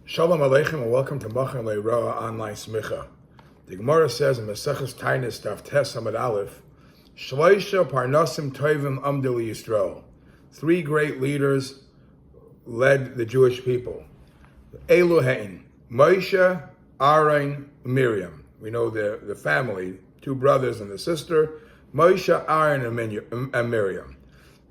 Shalom Aleichem and welcome to Machan Le'Roa online smicha. The Gemara says in Maseches Tainis Daf Tes Amud Aleph, Shloisha Parnasim Tovim Amdu Yisrael. Three great leaders led the Jewish people. Elu Hein, Moshe, Aharon, Miryom. We know the family, two brothers and a sister, Moshe, Aharon, and Miryom.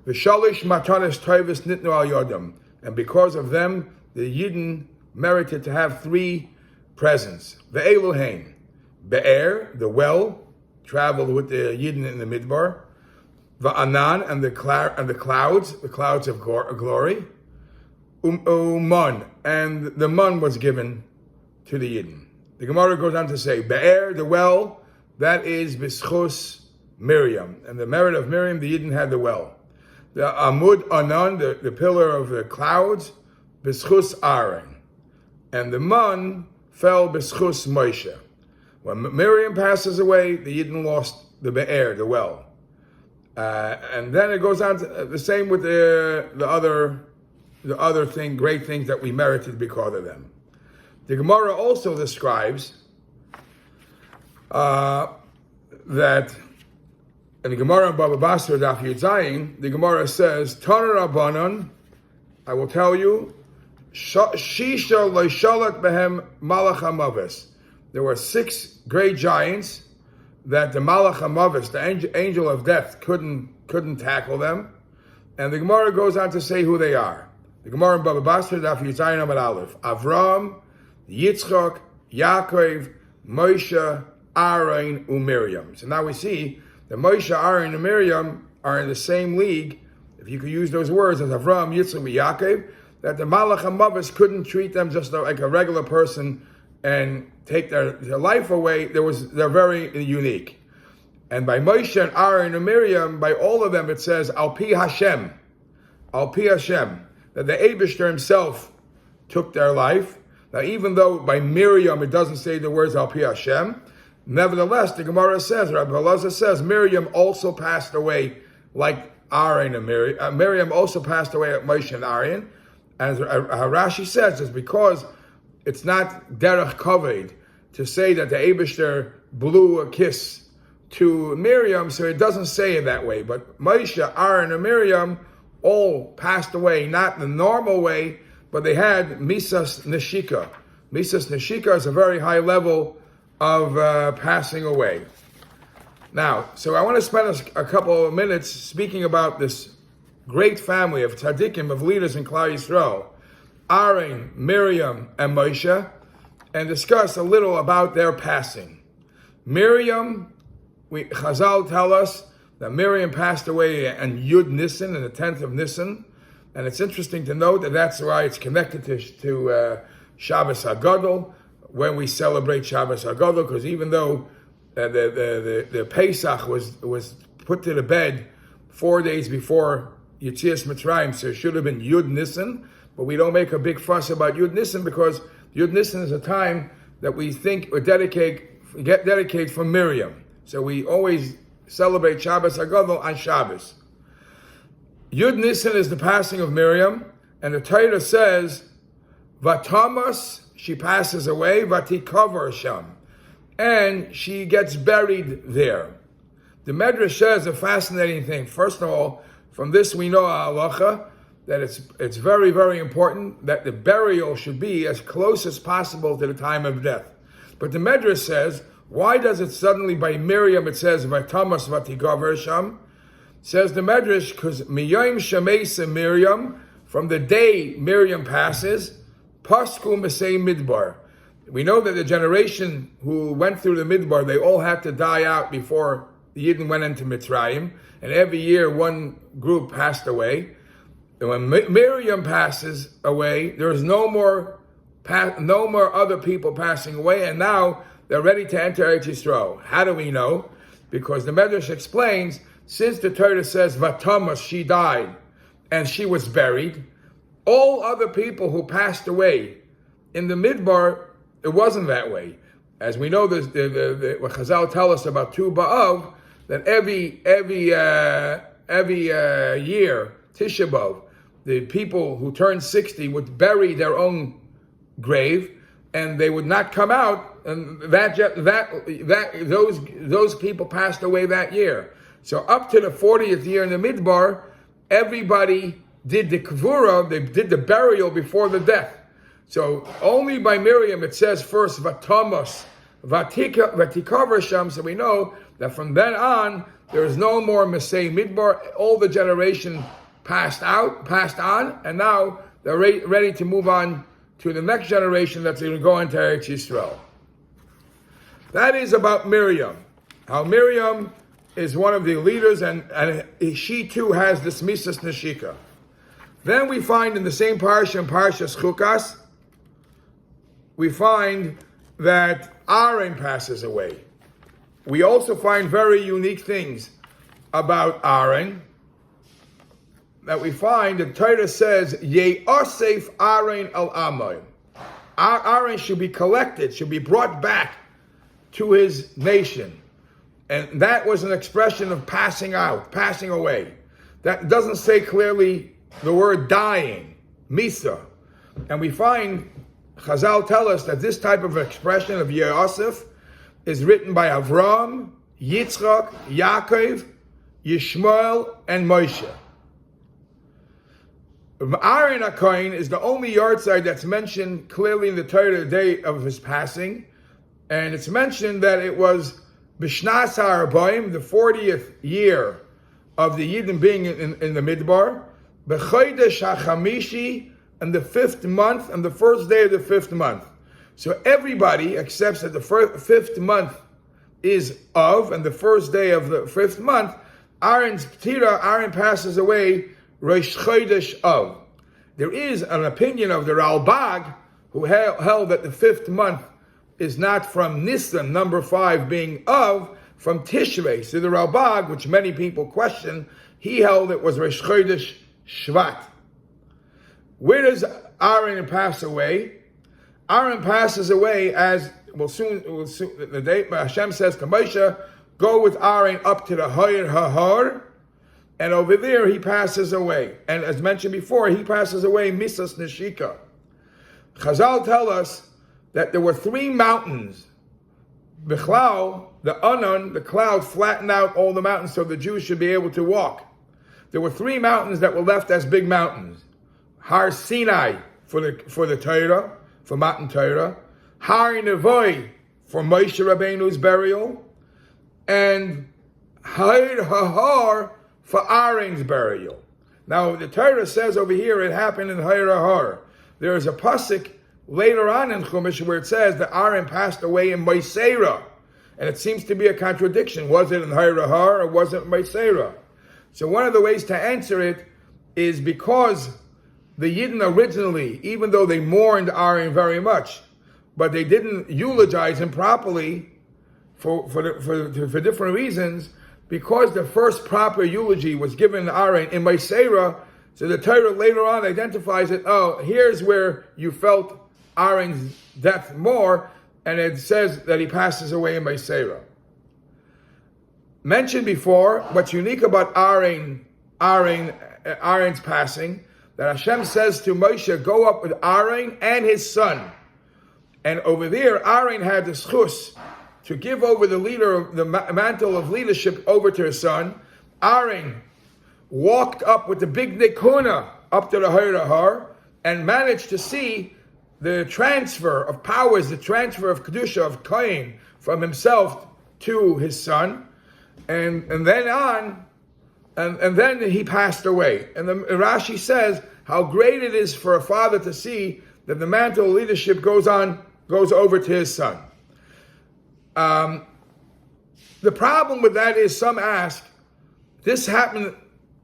V'shalish Matanis Tovis Nitnu Al Yodam. And because of them, the Yidden merited to have three presents. Ve'elu Hein, Be'er, the well, traveled with the Yidden in the Midbar. Va'anan, and the clouds of glory. Uman, and the man was given to the Yidden. The Gemara goes on to say, Be'er, the well, that is B'schus Miryom. And the merit of Miryom, the Yidden had the well. The Amud Anan, the pillar of the clouds, B'schus Aharon. And the man fell B'schus Moshe. When Miryom passes away, the Yidden lost the Be'er, the well. And then it goes on to the same with the other thing, great things that we merited because of them. The Gemara also describes that in the Gemara in Baba Basra Daf Yud Zayin, the Gemara says, Taner Rabbanan, I will tell you, Shisha Loishalat Behem Malach HaMavis. There were 6 great giants that the Malach HaMavis, the angel of death, couldn't tackle them. And the Gemara goes on to say who they are. The Gemara in Baba Basra Daf Yud Zayin Amud Aleph. Avram, Yitzchak, Yaakov, Moshe, Aharon, and Miryom. So now we see that Moshe, Aharon, and Miryom are in the same league, if you could use those words, as Avram, Yitzchak, and Yaakov, that the Malach HaMavis couldn't treat them just like a regular person and take their life away. They're very unique. And by Moshe and Aharon and Miryom, by all of them, it says, Al Pi Hashem, that the Eibishter himself took their life. Now, even though by Miryom it doesn't say the words Al Pi Hashem, nevertheless, the Gemara says, Rabbi Elazar says, Miryom also passed away like Aharon and Miryom. Miryom also passed away like Moshe and Aharon. As Rashi says, it's because it's not derech kavod to say that the Eibishter blew a kiss to Miryom, so it doesn't say it that way. But Moshe, Aharon, and Miryom all passed away, not the normal way, but they had misas neshika. Misas neshika is a very high level of passing away. Now, so I want to spend a couple of minutes speaking about this great family of tzaddikim, of leaders in Klal Yisrael, Aharon, Miryom, and Moshe, and discuss a little about their passing. Miryom, Chazal tell us that Miryom passed away on Yud Nisan, in the 10th of Nisan, and it's interesting to note that that's why it's connected to Shabbos HaGadol, when we celebrate Shabbos HaGadol, because even though the Pesach was put to the bed 4 days before Yetzias Mitzrayim, so it should have been Yud Nisan, but we don't make a big fuss about Yud Nisan because Yud Nisan is a time that we think or dedicate for Miryom. So we always celebrate Shabbos HaGadol on Shabbos. Yud Nisan is the passing of Miryom, and the Torah says, Vatamas, she passes away, Vatikavar Sham, and she gets buried there. The Medrash says a fascinating thing. First of all, from this we know halacha that it's very, very important that the burial should be as close as possible to the time of death. But the Medrash says, why does it suddenly by Miryom it says Vatamas Vatigaver Sham? Says the Medrash, because Miryom Shemeisa Miryom, from the day Miryom passes, Pasku Mesei Midbar. We know that the generation who went through the Midbar, they all had to die out before the Yidden went into Mitzrayim, and every year one group passed away. And when Miryom passes away, there is no more other people passing away, and now they're ready to enter Eretz Yisrael. How do we know? Because the Medrash explains, since the Torah says Vatamas, she died, and she was buried, all other people who passed away in the Midbar, it wasn't that way. As we know, what Chazal tell us about Tu B'Av, that every year, Tisha B'Av, the people who turned 60 would bury their own grave, and they would not come out, and those people passed away that year. So up to the 40th year in the Midbar, everybody did the kavura, they did the burial before the death. So only by Miryom it says first Vatamos, Vatikavar Sham, so we know that from then on there is no more Masei Midbar. All the generation passed on, and now they're ready to move on to the next generation that's going to go into Eretz Yisrael. That is about Miryom. How Miryom is one of the leaders, and she too has this Misas Neshika. Then we find in the same parsha, in Parshas Chukas, we find that Aharon passes away. We also find very unique things about Aharon, that we find the Torah says, Ye'osef Aharon al Amoy. Aharon should be collected, should be brought back to his nation. And that was an expression of passing out, passing away. That doesn't say clearly the word dying, Misa. And we find, Chazal tell us that this type of expression of Ye'osef is written by Avram, Yitzchak, Yaakov, Yishmael, and Moshe. Aharon HaKohen is the only yahrzeit that's mentioned clearly in the Torah the day of his passing, and it's mentioned that it was B'shnas HaArbaim, the 40th year of the Yidden being in the Midbar, B'chodesh HaChamishi, and the 5th month, and the first day of the 5th month. So everybody accepts that the 5th month is of, and the first day of the 5th month, Aharon passes away Rosh Chodesh of. There is an opinion of the Ralbag who held that the 5th month is not from Nisan, number 5 being of, from Tishrei. So the Ralbag, which many people question, he held it was Rosh Chodesh Shvat. Where does Aharon pass away? Aharon passes away as, the day Hashem says to Moshe, go with Aharon up to the Hayr HaHar, and over there he passes away. And as mentioned before, he passes away Misas Neshika. Chazal tell us that there were 3 mountains. Bichlal, the Anon, the cloud, flattened out all the mountains so the Jews should be able to walk. There were 3 mountains that were left as big mountains. Har Sinai for the Torah, for Matan Torah. Har Nevoy for Moshe Rabbeinu's burial. And Hayr HaHar for Aaron's burial. Now the Torah says over here it happened in Hayr HaHar. There is a pasuk later on in Chumash where it says that Aharon passed away in Moisera. And it seems to be a contradiction. Was it in Hayr HaHar or was it in Moisera? So one of the ways to answer it is because the Yidden originally, even though they mourned Aharon very much, but they didn't eulogize him properly for different reasons, because the first proper eulogy was given to Aharon in Moisera, so the Torah later on identifies it, here's where you felt Aaron's death more, and it says that he passes away in Moisera. Mentioned before, what's unique about Aaron's passing, that Hashem says to Moshe, go up with Aharon and his son. And over there, Aharon had the schus to give over the mantle of leadership over to his son. Aharon walked up with the big nikuna up to the Hayr HaHar and managed to see the transfer of powers, the transfer of kedusha, of kohen, from himself to his son, and then he passed away. And the Rashi says how great it is for a father to see that the mantle of leadership goes over to his son. The problem with that is some ask, this happened,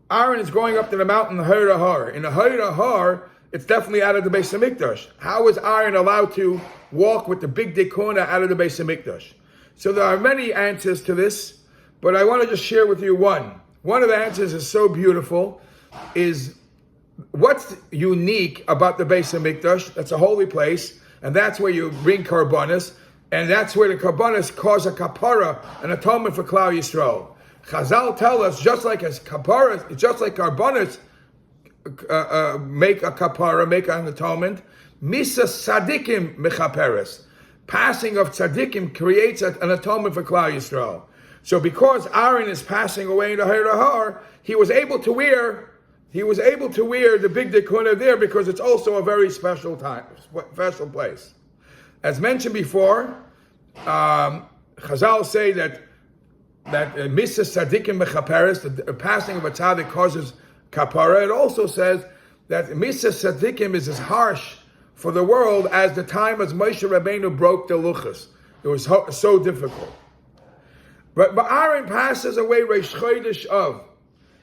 Aharon is going up to the mountain Hayr HaHar. In the Hayr HaHar, it's definitely out of the Beis HaMikdash. How is Aharon allowed to walk with the big dekona out of the Beis HaMikdash? So there are many answers to this, but I want to just share with you one. One of the answers is so beautiful, is what's unique about the Beis HaMikdash? That's a holy place, and that's where you bring karbanos, and that's where the karbanos cause a kapara, an atonement for Klal Yisrael. Chazal tell us, just like karbanos make a kapara, make an atonement, Misa Tzadikim Mechaperes. Passing of Tzadikim creates an atonement for Klal Yisrael. So because Aaron is passing away in the Har, he was able to wear the big dekuna there because it's also a very special time, special place. As mentioned before, Chazal say that Misa Tzadikim Mechaperes, the passing of a tzaddik causes kapara. It also says that Misa Tzadikim is as harsh for the world as the time as Moshe Rabbeinu broke the luchas. It was so difficult. But Aaron passes away Reish Chodesh Av.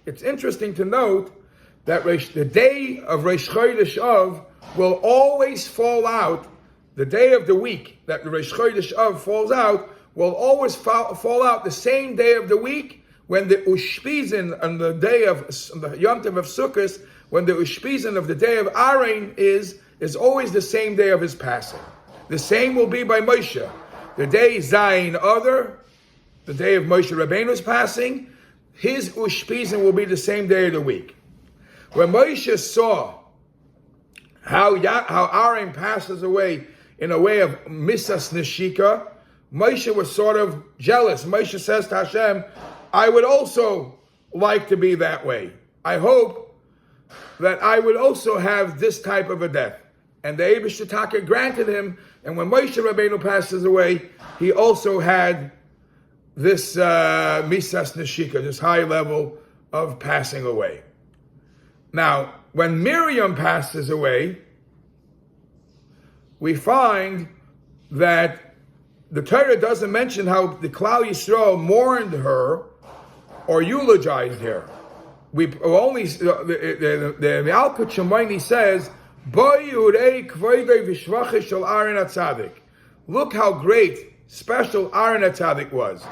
It's interesting to note that the day of Reish Chodesh Av will always fall out. The day of the week that the Reish Chodesh Av falls out will always fall out the same day of the week when the Ushpizin on the day of the Yom Tov of Sukkot, when the Ushpizin of the day of Aaron is always the same day of his passing. The same will be by Moshe. The day Zayin Adar, the day of Moshe Rabbeinu's passing, his Ushpizin will be the same day of the week. When Moshe saw how Aaron passes away in a way of Misas Neshika, Moshe was sort of jealous. Moshe says to Hashem, I would also like to be that way. I hope that I would also have this type of a death. And the Eibush Shetaka granted him, and when Moshe Rabbeinu passes away, he also had this Misas Neshika, this high level of passing away. Now, when Miryom passes away, we find that the Torah doesn't mention how the Klal Yisrael mourned her or eulogized her. We only the Alkut Shemaini says, look how great, special Aaron HaTzadik was.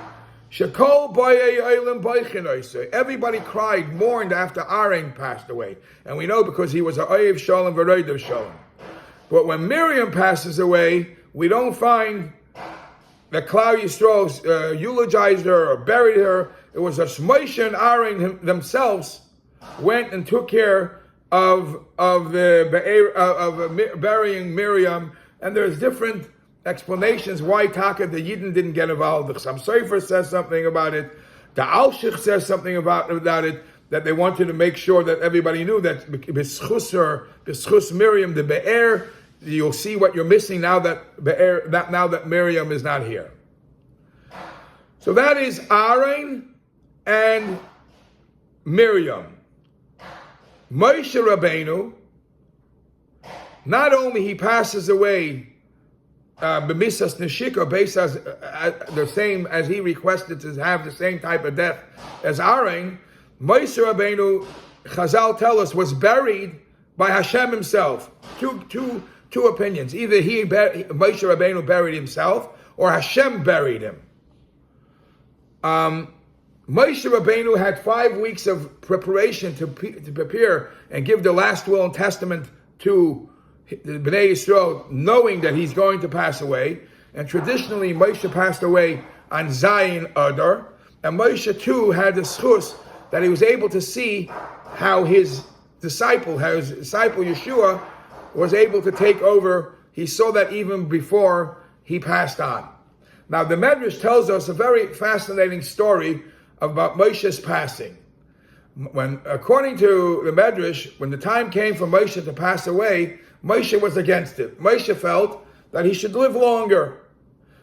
Everybody cried, mourned after Aaron passed away. And we know because he was a Oyev Shalom v'Roidev Shalom. But when Miryom passes away, we don't find that Klal Yisrael eulogized her or buried her. It was as Moshe and Aaron themselves went and took care of burying Miryom. And there's different explanations why Taka the Yidden didn't get involved. The Chassam Sofer says something about it. The Alshich says something about it, that they wanted to make sure that everybody knew that B'schus Miryom, the Be'er, you'll see what you're missing now that Miryom is not here. So that is Aaron and Miryom. Moshe Rabbeinu, not only he passes away b'misas neshika, based as the same as he requested to have the same type of death as Aaron, Moshe Rabbeinu, Chazal tell us, was buried by Hashem himself. Two opinions. Either Moshe Rabbeinu buried himself, or Hashem buried him. Moshe Rabbeinu had 5 weeks of preparation to prepare and give the last will and testament to the Bnei Yisrael, knowing that he's going to pass away. And traditionally, Moshe passed away on Zayin Adar. And Moshe too had the schus that he was able to see how his disciple Yeshua was able to take over. He saw that even before he passed on. Now the Medrash tells us a very fascinating story about Moshe's passing. When, according to the Medrash, when the time came for Moshe to pass away, Moshe was against it. Moshe felt that he should live longer.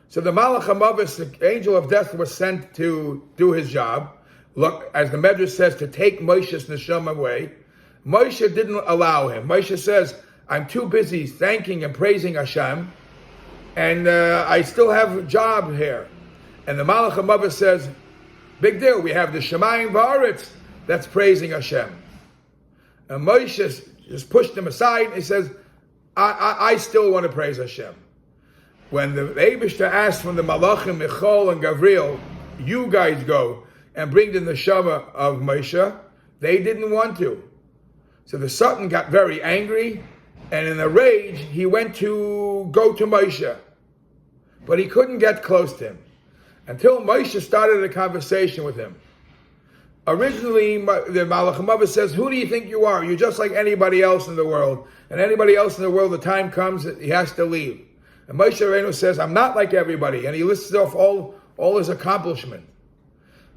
So the Malach HaMavis, the angel of death, was sent to do his job. Look, as the Medrash says, to take Moshe's neshama away. Moshe didn't allow him. Moshe says, I'm too busy thanking and praising Hashem, and I still have a job here. And the Malach HaMavis says, big deal, we have the Shemayim V'aretz that's praising Hashem. And Moshe just pushed him aside, and he says, I still want to praise Hashem. When the Eibishter asked from the Malachim, Michal and Gavriel, you guys go and bring the neshama of Moshe, they didn't want to. So the Sultan got very angry, and in a rage, he went to go to Moshe. But he couldn't get close to him until Moshe started a conversation with him. Originally, the Malach HaMavet says, who do you think you are? You're just like anybody else in the world. And anybody else in the world, the time comes, he has to leave. And Moshe Rabbeinu says, I'm not like everybody. And he lists off all his accomplishments.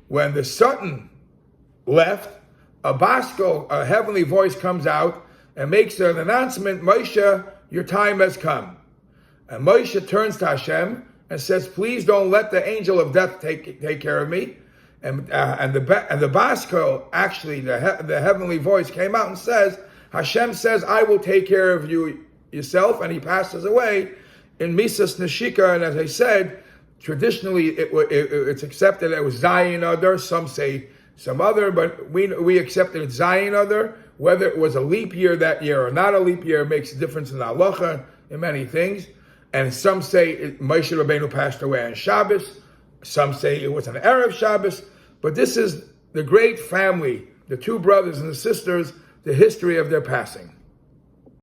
When the Satan left, a Basko, a heavenly voice comes out and makes an announcement, Moshe, your time has come. And Moshe turns to Hashem and says, please don't let the angel of death take care of me. And the Basko, actually, the heavenly voice came out and says, Hashem says, I will take care of you yourself, and he passes away in Misas Neshika. And as I said, traditionally it's accepted it was Zayin Adar. Some say some other, but we accepted it Zayin Adar. Whether it was a leap year that year or not a leap year makes a difference in the halacha in many things. And some say Moshe Rabbeinu passed away on Shabbos. Some say it was an Erev Shabbos. But this is the great family, the two brothers and the sisters, the history of their passing.